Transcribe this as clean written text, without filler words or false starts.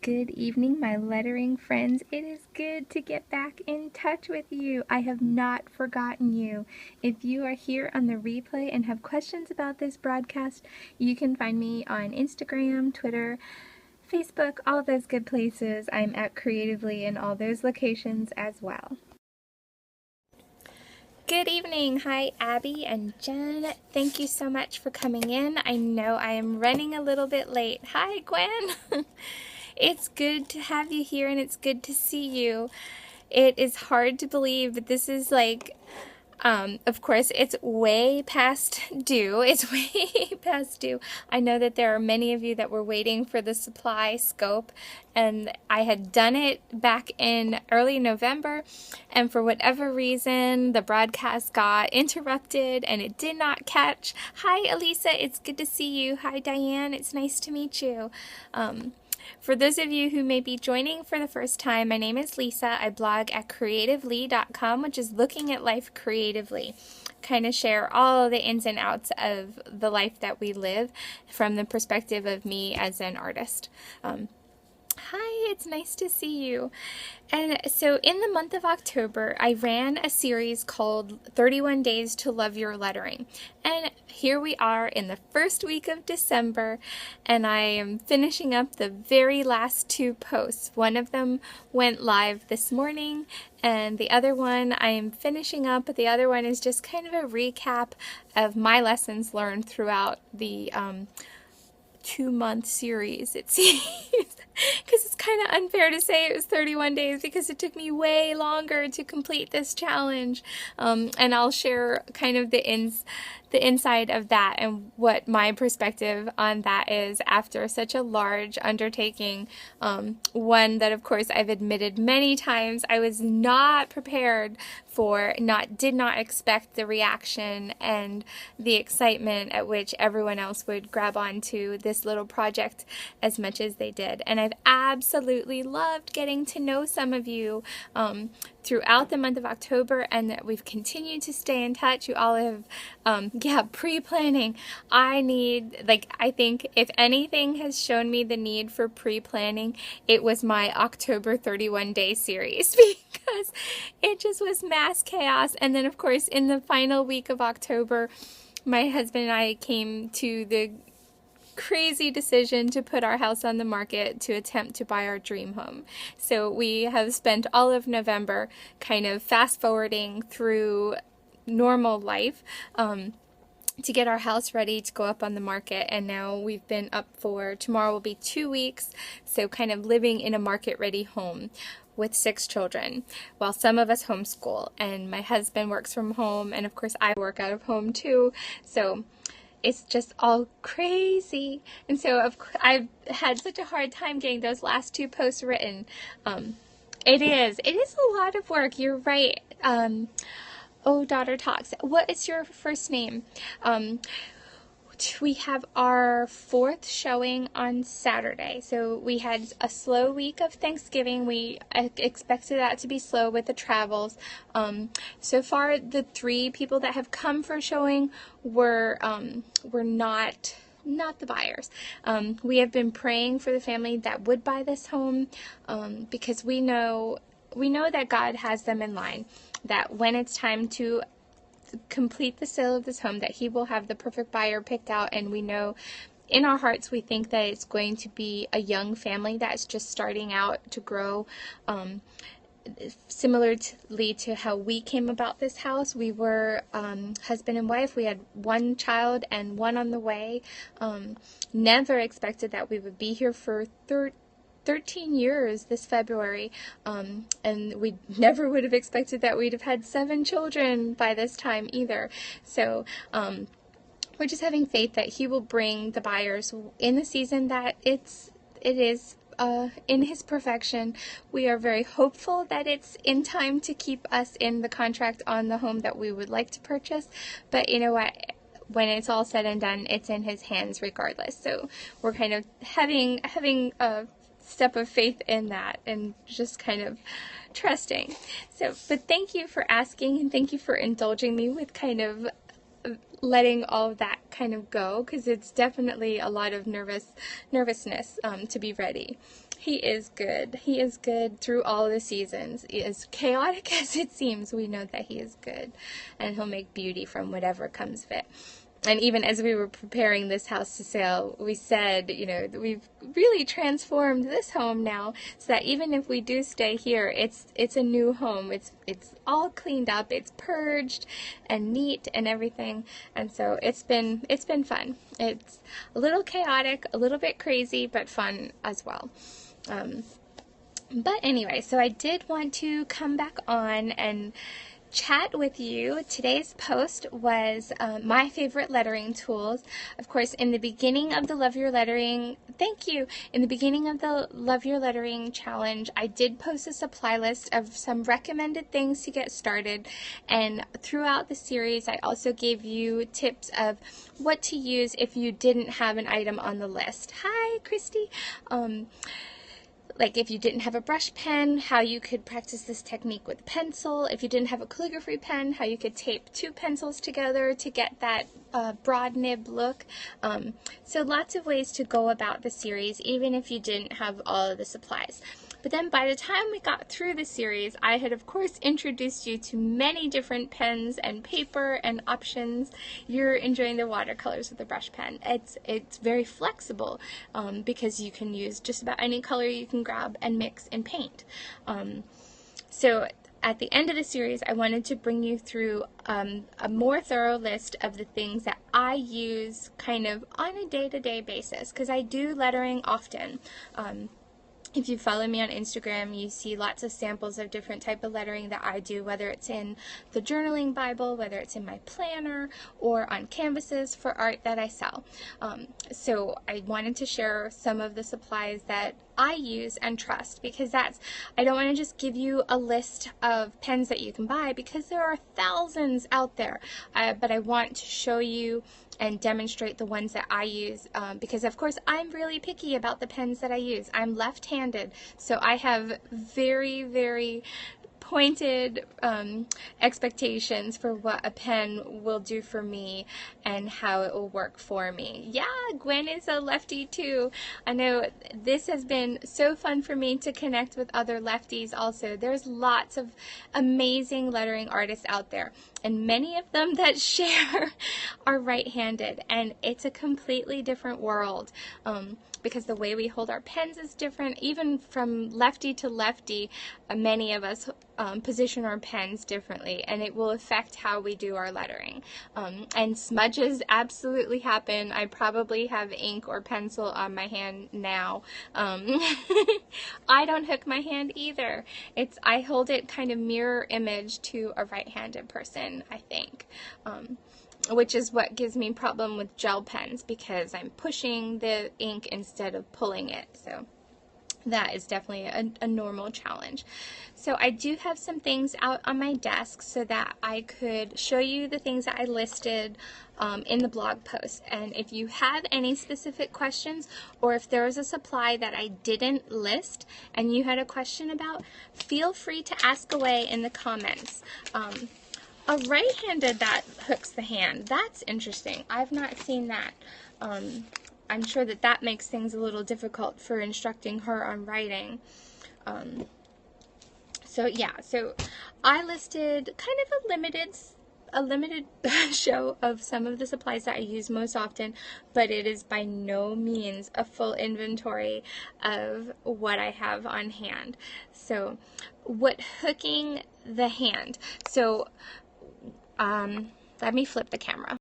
Good evening, my lettering friends. It is good to get back in touch with you. I have not forgotten you. If you are here on the replay and have questions about this broadcast, you can find me on Instagram, Twitter, Facebook, all those good places. I'm at CreativLEI in all those locations as well. Good evening. Hi, Abby and Jen. Thank you so much for coming in. I know I am running a little bit late. Hi, Gwen. It's good to have you here and it's good to see you. It is hard to believe, but this is like, of course, it's way past due. It's way past due. I know that there are many of you that were waiting for the supply scope, and I had done it back in early November, and for whatever reason, the broadcast got interrupted and it did not catch. Hi, Elisa. It's good to see you. Hi, Diane. It's nice to meet you. For those of you who may be joining for the first time, my name is Lisa. I blog at CreativLEI.com, which is looking at life creatively. Kind of share all the ins and outs of the life that we live from the perspective of me as an artist. Hi, it's nice to see you. And so in the month of October, I ran a series called 31 Days to Love Your Lettering. And here we are in the first week of December, and I am finishing up the very last two posts. One of them went live this morning, and the other one I am finishing up, but the other one is just kind of a recap of my lessons learned throughout the 2-month series, it seems, because it's kind of unfair to say it was 31 days because it took me way longer to complete this challenge. And I'll share kind of the inside of that and what my perspective on that is after such a large undertaking. One that, of course, I've admitted many times I was not prepared for, did not expect the reaction and the excitement at which everyone else would grab onto this little project as much as they did. And I've absolutely loved getting to know some of you throughout the month of October, and that we've continued to stay in touch. You all have pre-planning. I think if anything has shown me the need for pre-planning, it was my October 31 day series, because it just was mass chaos. And then, of course, in the final week of October, my husband and I came to the crazy decision to put our house on the market to attempt to buy our dream home. So we have spent all of November kind of fast forwarding through normal life to get our house ready to go up on the market. And now we've been up for, tomorrow will be 2 weeks, so kind of living in a market ready home with 6 children, while some of us homeschool, and my husband works from home, and of course I work out of home too. So it's just all crazy. And so I've had such a hard time getting those last 2 posts written. It is a lot of work. You're right. Oh, Daughter Talks. What is your first name? We have our 4th showing on Saturday. So we had a slow week of Thanksgiving. We expected that to be slow with the travels. So far, the 3 people that have come for showing were not the buyers. We have been praying for the family that would buy this home, because we know that God has them in line, that when it's time to complete the sale of this home, that he will have the perfect buyer picked out. And we know in our hearts, we think that it's going to be a young family that's just starting out to grow. Similarly to how we came about this house, we were husband and wife. We had 1 child and 1 on the way. Never expected that we would be here for 13 years this February, and we never would have expected that we'd have had 7 children by this time either. So we're just having faith that he will bring the buyers in the season that it is in his perfection. We are very hopeful that it's in time to keep us in the contract on the home that we would like to purchase, but you know what? When it's all said and done, it's in his hands regardless. So we're kind of having a step of faith in that and just kind of trusting. So, but thank you for asking, and thank you for indulging me with kind of letting all of that kind of go, because it's definitely a lot of nervousness to be ready. He is good. He is good through all the seasons. As chaotic as it seems, we know that he is good, and he'll make beauty from whatever comes of it. And even as we were preparing this house to sale, we said, you know, we've really transformed this home now, so that even if we do stay here, it's a new home. It's all cleaned up, it's purged and neat and everything. And so it's been fun. It's a little chaotic, a little bit crazy, but fun as well. But anyway, so I did want to come back on and chat with you. Today's post was my favorite lettering tools. Of course, in the beginning of the Love Your Lettering, in the beginning of the Love Your Lettering challenge, I did post a supply list of some recommended things to get started, and throughout the series, I also gave you tips of what to use if you didn't have an item on the list. Hi, Christy. Like if you didn't have a brush pen, how you could practice this technique with a pencil. If you didn't have a calligraphy pen, how you could tape two pencils together to get that broad nib look. So lots of ways to go about the series, even if you didn't have all of the supplies. But then by the time we got through the series, I had of course introduced you to many different pens and paper and options. You're enjoying the watercolors with the brush pen. It's very flexible because you can use just about any color you can grab and mix and paint. So at the end of the series, I wanted to bring you through a more thorough list of the things that I use kind of on a day-to-day basis, because I do lettering often. If you follow me on Instagram, you see lots of samples of different type of lettering that I do, whether it's in the journaling Bible, whether it's in my planner, or on canvases for art that I sell. So I wanted to share some of the supplies that I use and trust, because I don't want to just give you a list of pens that you can buy, because there are thousands out there, but I want to show you and demonstrate the ones that I use, because of course I'm really picky about the pens that I use. I'm left-handed, so I have very, very pointed expectations for what a pen will do for me and how it will work for me. Yeah, Gwen is a lefty too. I know this has been so fun for me to connect with other lefties also. There's lots of amazing lettering artists out there, and many of them that share are right-handed, and it's a completely different world. Because the way we hold our pens is different. Even from lefty to lefty, many of us position our pens differently, and it will affect how we do our lettering. And smudges absolutely happen. I probably have ink or pencil on my hand now. I don't hook my hand either. I hold it kind of mirror image to a right-handed person, I think. Which is what gives me a problem with gel pens, because I'm pushing the ink instead of pulling it. So that is definitely a normal challenge. So I do have some things out on my desk so that I could show you the things that I listed in the blog post. And if you have any specific questions, or if there was a supply that I didn't list and you had a question about, feel free to ask away in the comments. A right-handed that hooks the hand. That's interesting. I've not seen that. I'm sure that makes things a little difficult for instructing her on writing. So yeah, so I listed kind of a limited show of some of the supplies that I use most often, but it is by no means a full inventory of what I have on hand. So what hooking the hand. So let me flip the camera.